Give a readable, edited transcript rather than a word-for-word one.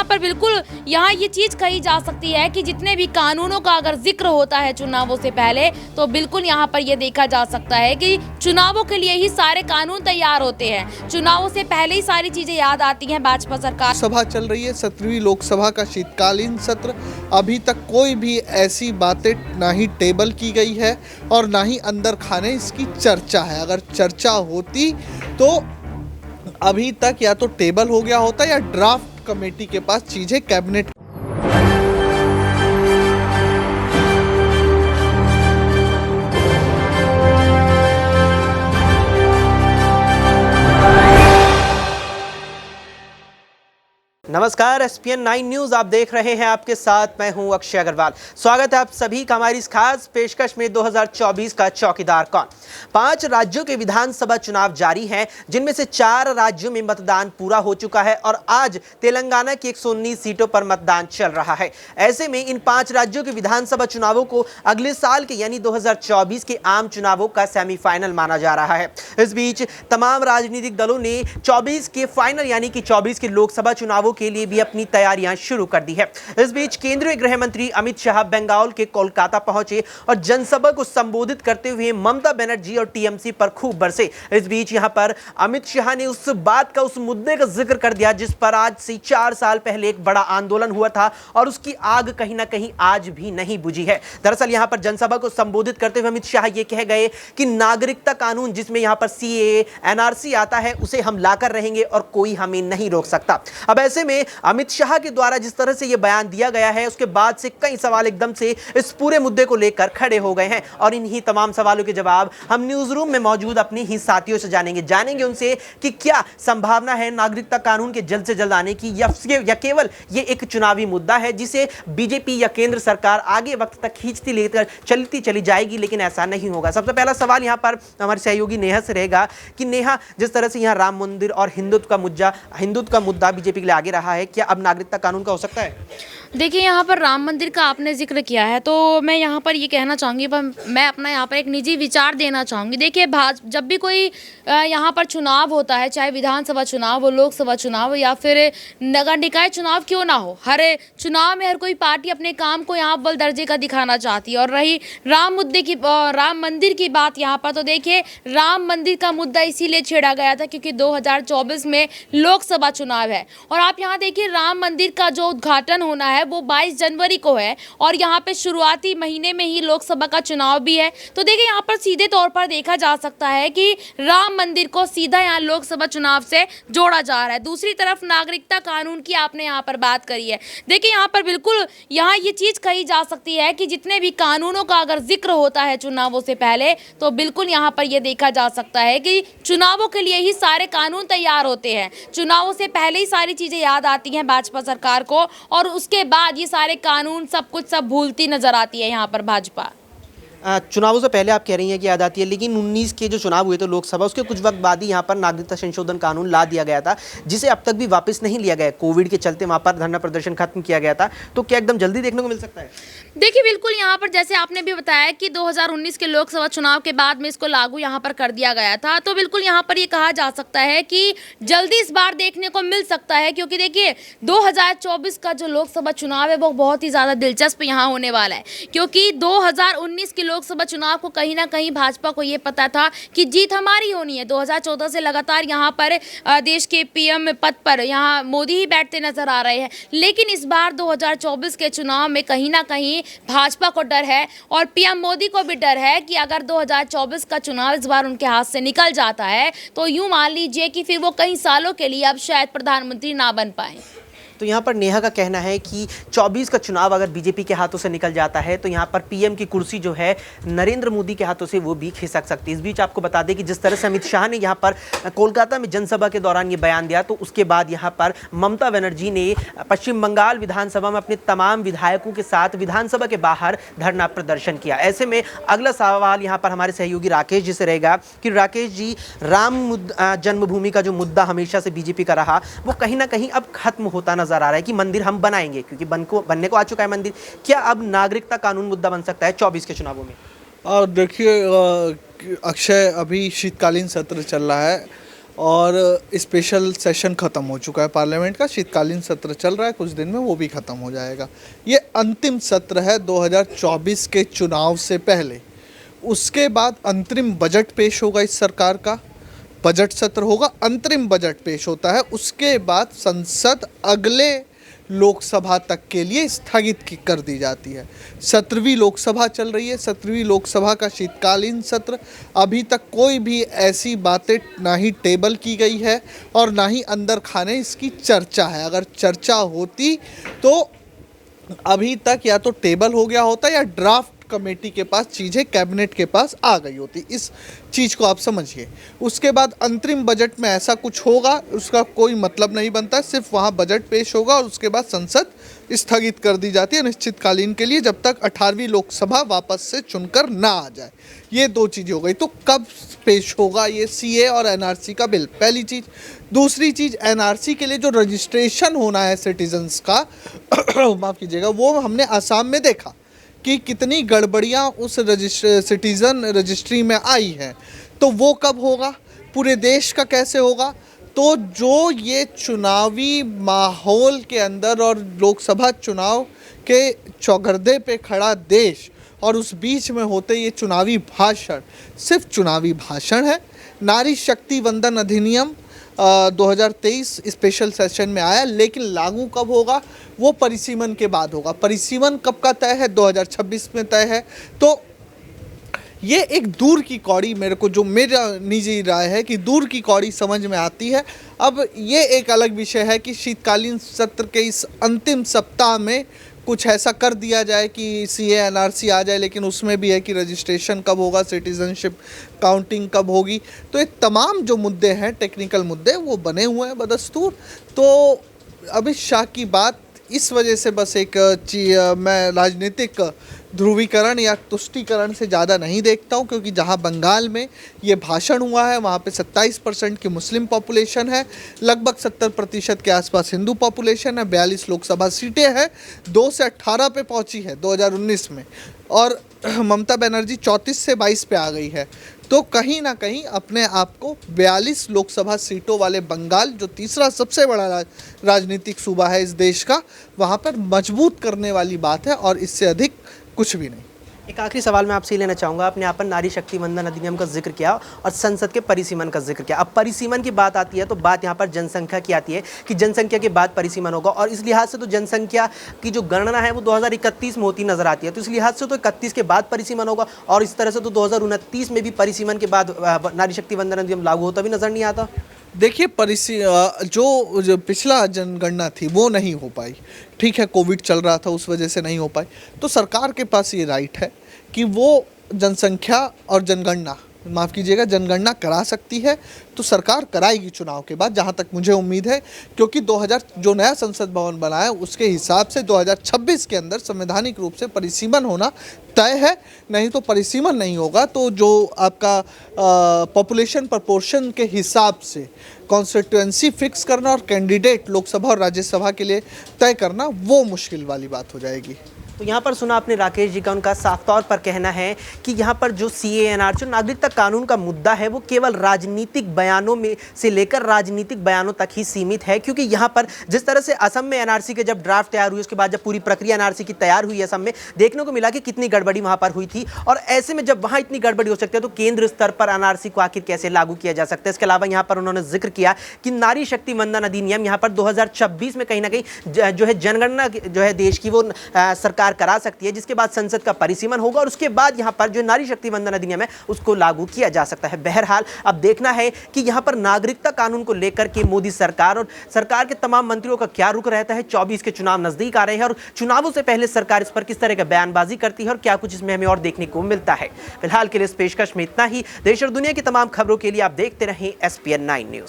यहाँ पर बिल्कुल यहाँ ये चीज़ कही जा सकती है कि जितने भी कानूनों का अगर जिक्र होता है चुनावों से पहले, तो बिल्कुल यहाँ पर ये देखा जा सकता है कि चुनावों के लिए ही सारे कानून तैयार होते हैं। चुनावों से पहले ही सारी चीज़ें याद आती हैं भाजपा सरकार। सभा चल रही है 17वीं लोकसभा का शीतकालीन सत्र। अभी तक कोई भी ऐसी बातें ना ही टेबल की गई है और ना ही अंदर खाने इसकी चर्चा है। अगर चर्चा होती तो अभी तक या तो टेबल हो गया होता या ड्राफ्ट कमेटी के पास चीजें कैबिनेट। नमस्कार, SPN 9 न्यूज आप देख रहे हैं। आपके साथ मैं हूं अक्षय अग्रवाल। स्वागत है आप सभी का हमारी इस खास पेशकश में 2024 का चौकीदार कौन। 5 राज्यों के विधानसभा चुनाव जारी हैं, जिनमें से 4 राज्यों में मतदान पूरा हो चुका है और आज तेलंगाना की 119 सीटों पर मतदान चल रहा है। ऐसे में इन 5 राज्यों के विधानसभा चुनावों को अगले साल के यानी 2024 के आम चुनावों का सेमीफाइनल माना जा रहा है। इस बीच तमाम राजनीतिक दलों ने 24 के फाइनल यानी कि 24 के लोकसभा चुनावों के लिए भी अपनी तैयारियां शुरू कर दी है। इस बीच केंद्रीय गृह मंत्री अमित शाह बंगाल के कोलकाता पहुंचे और जनसभा को संबोधित करते हुए ममता बनर्जी और टीएमसी पर खूब बरसे। इस बीच यहां पर अमित शाह ने उस बात का, उस मुद्दे का जिक्र कर दिया जिस पर आज से 4 साल पहले एक बड़ा आंदोलन हुआ था और उसकी आग कहीं ना कहीं आज भी नहीं बुझी है। दरअसल यहां पर जनसभा को संबोधित करते हुए अमित शाह ये कह गए कि नागरिकता कानून जिसमें यहां पर CAA NRC आता है उसे हम लाकर रहेंगे और कोई हमें नहीं रोक सकता। अब ऐसे में अमित शाह के द्वारा जिस तरह से यह बयान दिया गया है, उसके बाद से कई सवाल एकदम से इस पूरे मुद्दे को लेकर खड़े हो गए हैं और इन्हीं तमाम सवालों के जवाब हम न्यूज रूम में मौजूद अपने ही साथियों से जानेंगे उनसे कि क्या संभावना है नागरिकता कानून के जल्द से जल्द आने की या केवल ये एक चुनावी मुद्दा है जिसे बीजेपी या केंद्र सरकार आगे वक्त तक खींचती लेकर चलती चली जाएगी, लेकिन ऐसा नहीं होगा। सबसे पहला सवाल यहां पर हमारे सहयोगी नेहा से रहेगा कि नेहा, जिस तरह से यहां राम मंदिर और हिंदुत्व का मुद्दा बीजेपी के लिए आगे रहा है, क्या अब नागरिकता कानून का हो सकता है? देखिए, यहाँ पर राम मंदिर का आपने जिक्र किया है तो मैं यहाँ पर ये कहना चाहूँगी, मैं अपना यहाँ पर एक निजी विचार देना चाहूँगी। देखिए, जब भी कोई यहाँ पर चुनाव होता है, चाहे विधानसभा चुनाव हो, लोकसभा चुनाव हो या फिर नगर निकाय चुनाव क्यों ना हो, हर चुनाव में हर कोई पार्टी अपने काम को यहाँ अव्वल दर्जे का दिखाना चाहती है। और रही राम मंदिर की बात यहाँ पर, तो देखिए राम मंदिर का मुद्दा इसीलिए छेड़ा गया था क्योंकि 2024 में लोकसभा चुनाव है और आप यहाँ देखिए राम मंदिर का जो उद्घाटन होना है वो 22 जनवरी को है और यहाँ पे शुरुआती महीने में ही लोकसभा का चुनाव भी है। तो देखिए यहाँ पर सीधे तौर पर देखा जा सकता है कि राम मंदिर को सीधा यहाँ लोकसभा चुनाव से जोड़ा जा रहा है। दूसरी तरफ नागरिकता कानून की आपने यहाँ पर बात करी है। देखिए यहाँ पर बिल्कुल यहाँ ये चीज कही जा सकती है कि जितने भी कानूनों का अगर जिक्र होता है चुनावों से पहले, तो बिल्कुल यहाँ पर यह देखा जा सकता है कि चुनावों के लिए ही सारे कानून तैयार होते हैं। चुनावों से पहले ही सारी चीजें याद आती हैं भाजपा सरकार को और उसके बाद ये सारे कानून सब भूलती नजर आती है यहाँ पर भाजपा। चुनावों से पहले आप कह रही हैं कि याद आती है, लेकिन 19 के जो चुनाव हुए थे लोकसभा, उसके कुछ वक्त बाद ही यहाँ पर नागरिकता संशोधन कानून ला दिया गया था जिसे अब तक भी वापस नहीं लिया गया। कोविड के चलते वहाँ पर धरना प्रदर्शन खत्म किया गया था, तो क्या एकदम जल्दी देखने को मिल सकता है? देखिए बिल्कुल, यहाँ पर जैसे आपने भी बताया कि 2019 के लोकसभा चुनाव के बाद में इसको लागू यहाँ पर कर दिया गया था, तो बिल्कुल यहाँ पर ये कहा जा सकता है कि जल्दी इस बार देखने को मिल सकता है क्योंकि देखिए 2024 का जो लोकसभा चुनाव है वो बहुत ही ज़्यादा दिलचस्प यहाँ होने वाला है क्योंकि 2019 के लोकसभा चुनाव को कहीं ना कहीं भाजपा को ये पता था कि जीत हमारी होनी है। 2014 से लगातार यहाँ पर देश के PM पद पर यहाँ मोदी ही बैठते नजर आ रहे हैं, लेकिन इस बार 2024 के चुनाव में कहीं ना कहीं भाजपा को डर है और PM मोदी को भी डर है कि अगर 2024 का चुनाव इस बार उनके हाथ से निकल जाता है तो यूं मान लीजिए कि फिर वो कई सालों के लिए अब शायद प्रधानमंत्री ना बन पाए। तो यहाँ पर नेहा का कहना है कि 24 का चुनाव अगर बीजेपी के हाथों से निकल जाता है तो यहाँ पर PM की कुर्सी जो है नरेंद्र मोदी के हाथों से वो भी खिसक सकती है। इस बीच आपको बता दें कि जिस तरह से अमित शाह ने यहाँ पर कोलकाता में जनसभा के दौरान ये बयान दिया, तो उसके बाद यहाँ पर ममता बनर्जी ने पश्चिम बंगाल विधानसभा में अपने तमाम विधायकों के साथ विधानसभा के बाहर धरना प्रदर्शन किया। ऐसे में अगला सवाल यहाँ पर हमारे सहयोगी राकेश जी से रहेगा कि राकेश जी, राम जन्मभूमि का जो मुद्दा हमेशा से बीजेपी का रहा वो कहीं ना कहीं अब खत्म होता नजर आ रहा है कि मंदिर हम बनाएंगे क्योंकि बनने को आ चुका है मंदिर। क्या अब नागरिकता कानून मुद्दा बन सकता है 24 के चुनावों में? और देखिए अक्षय, अभी शीतकालीन सत्र चल रहा है और स्पेशल सेशन ख़त्म हो चुका है पार्लियामेंट का, शीतकालीन सत्र चल रहा है, कुछ दिन में वो भी ख़त्म हो जाएगा। ये अंतिम सत्र है 2024 के चुनाव से पहले। उसके बाद अंतरिम बजट पेश होगा इस सरकार का, बजट सत्र होगा, अंतरिम बजट पेश होता है। उसके बाद संसद अगले लोकसभा तक के लिए स्थगित कर दी जाती है। 17वीं लोकसभा चल रही है। 17वीं लोकसभा का शीतकालीन सत्र, अभी तक कोई भी ऐसी बातें ना ही टेबल की गई है और ना ही अंदर खाने इसकी चर्चा है। अगर चर्चा होती तो अभी तक या तो टेबल हो गया होता या ड्राफ्ट कमेटी के पास चीज़ें कैबिनेट के पास आ गई होती। इस चीज़ को आप समझिए। उसके बाद अंतरिम बजट में ऐसा कुछ होगा, उसका कोई मतलब नहीं बनता, सिर्फ वहाँ बजट पेश होगा और उसके बाद संसद स्थगित कर दी जाती है अनिश्चितकालीन के लिए, जब तक 18वीं लोकसभा वापस से चुनकर ना आ जाए। ये दो चीज़ें हो गई। तो कब पेश होगा ये सीए और एनआरसी का बिल, पहली चीज़। दूसरी चीज़, एनआरसी के लिए जो रजिस्ट्रेशन होना है सिटीजन्स का माफ़ कीजिएगा, वो हमने आसाम में देखा कि कितनी गड़बड़ियाँ उस सिटीज़न रजिस्ट्री में आई हैं। तो वो कब होगा, पूरे देश का कैसे होगा? तो जो ये चुनावी माहौल के अंदर और लोकसभा चुनाव के चौगर्दे पे खड़ा देश और उस बीच में होते ये चुनावी भाषण, सिर्फ चुनावी भाषण है। नारी शक्ति वंदन अधिनियम 2023 स्पेशल सेशन में आया, लेकिन लागू कब होगा वो परिसीमन के बाद होगा। परिसीमन कब का तय है? 2026 में तय है। तो ये एक दूर की कौड़ी, मेरे को जो मेरा निजी राय है कि दूर की कौड़ी समझ में आती है। अब ये एक अलग विषय है कि शीतकालीन सत्र के इस अंतिम सप्ताह में कुछ ऐसा कर दिया जाए कि सीए एनआरसी आ जाए, लेकिन उसमें भी है कि रजिस्ट्रेशन कब होगा, सिटीजनशिप काउंटिंग कब होगी। तो ये तमाम जो मुद्दे हैं, टेक्निकल मुद्दे, वो बने हुए हैं बदस्तूर। तो अमित शाह की बात इस वजह से बस एक मैं राजनीतिक ध्रुवीकरण या तुष्टीकरण से ज़्यादा नहीं देखता हूँ, क्योंकि जहाँ बंगाल में ये भाषण हुआ है वहाँ पे 27% की मुस्लिम पॉपुलेशन है, लगभग 70% के आसपास हिंदू पॉपुलेशन है, 42 लोकसभा सीटें हैं, 2 से 18 पे पहुँची है 2019 में, और ममता बनर्जी 34 से 22 पे आ गई है। तो कहीं ना कहीं अपने आप को 42 लोकसभा सीटों वाले बंगाल, जो तीसरा सबसे बड़ा राजनीतिक सूबा है इस देश का, वहाँ पर मजबूत करने वाली बात है, और इससे अधिक कुछ भी नहीं। एक आखिरी सवाल मैं आपसे लेना चाहूँगा। आपने यहाँ पर नारी शक्ति वंदन अधिनियम का जिक्र किया और संसद के परिसीमन का जिक्र किया। अब परिसीमन की बात आती है तो बात यहाँ पर जनसंख्या की आती है कि जनसंख्या के बाद परिसीमन होगा, और इस लिहाज से तो जनसंख्या की जो गणना है वो 2031 में होती नजर आती है। तो इस लिहाज से तो 31 के बाद परिसीमन होगा, और इस तरह से तो 2029 में भी परिसीमन के बाद नारी शक्ति वंदन अधिनियम लागू होता भी नजर नहीं आता। देखिए, जो पिछला जनगणना थी वो नहीं हो पाई, ठीक है, कोविड चल रहा था उस वजह से नहीं हो पाई। तो सरकार के पास ये राइट है कि वो जनसंख्या और जनगणना, माफ़ कीजिएगा, जनगणना करा सकती है। तो सरकार कराएगी चुनाव के बाद, जहाँ तक मुझे उम्मीद है, क्योंकि 2000 जो नया संसद भवन बना है उसके हिसाब से 2026 के अंदर संवैधानिक रूप से परिसीमन होना तय है। नहीं तो परिसीमन नहीं होगा तो जो आपका पॉपुलेशन प्रपोर्शन के हिसाब से कॉन्स्टिट्यूएंसी फिक्स करना और कैंडिडेट लोकसभा और राज्यसभा के लिए तय करना, वो मुश्किल वाली बात हो जाएगी। तो यहाँ पर सुना आपने राकेश जी का, उनका साफ तौर पर कहना है कि यहाँ पर जो सीएएनआर, जो नागरिकता कानून का मुद्दा है, वो केवल राजनीतिक बयानों में से लेकर राजनीतिक बयानों तक ही सीमित है। क्योंकि यहाँ पर जिस तरह से असम में एनआरसी के जब ड्राफ्ट तैयार हुई, उसके बाद जब पूरी प्रक्रिया एनआरसी की तैयार हुई असम में, देखने को मिला कि कितनी गड़बड़ी वहाँ पर हुई थी। और ऐसे में जब वहाँ इतनी गड़बड़ी हो सकती है तो केंद्र स्तर पर एनआरसी को आखिर कैसे लागू किया जा सकता है। इसके अलावा यहाँ पर उन्होंने जिक्र किया कि नारी शक्ति वंदन अधिनियम यहाँ पर 2026 में कहीं ना कहीं जो है जनगणना जो है देश की, वो सरकार करा सकती है, जिसके बाद संसद का परिसीमन होगा और उसके बाद यहाँ पर जो नारी शक्ति वंदन अधिनियम है उसको लागू किया जा सकता है। बहरहाल अब देखना है कि यहाँ पर नागरिकता कानून को लेकर के मोदी सरकार और सरकार के तमाम मंत्रियों का क्या रुख रहता है। 24 के चुनाव नजदीक आ रहे हैं और चुनावों से पहले सरकार इस पर किस तरह का बयानबाजी करती है और क्या कुछ इसमें हमें और देखने को मिलता है। फिलहाल के लिए इस पेशकश में इतना ही। देश और दुनिया की तमाम खबरों के लिए आप देखते रहें SPN 9 न्यूज।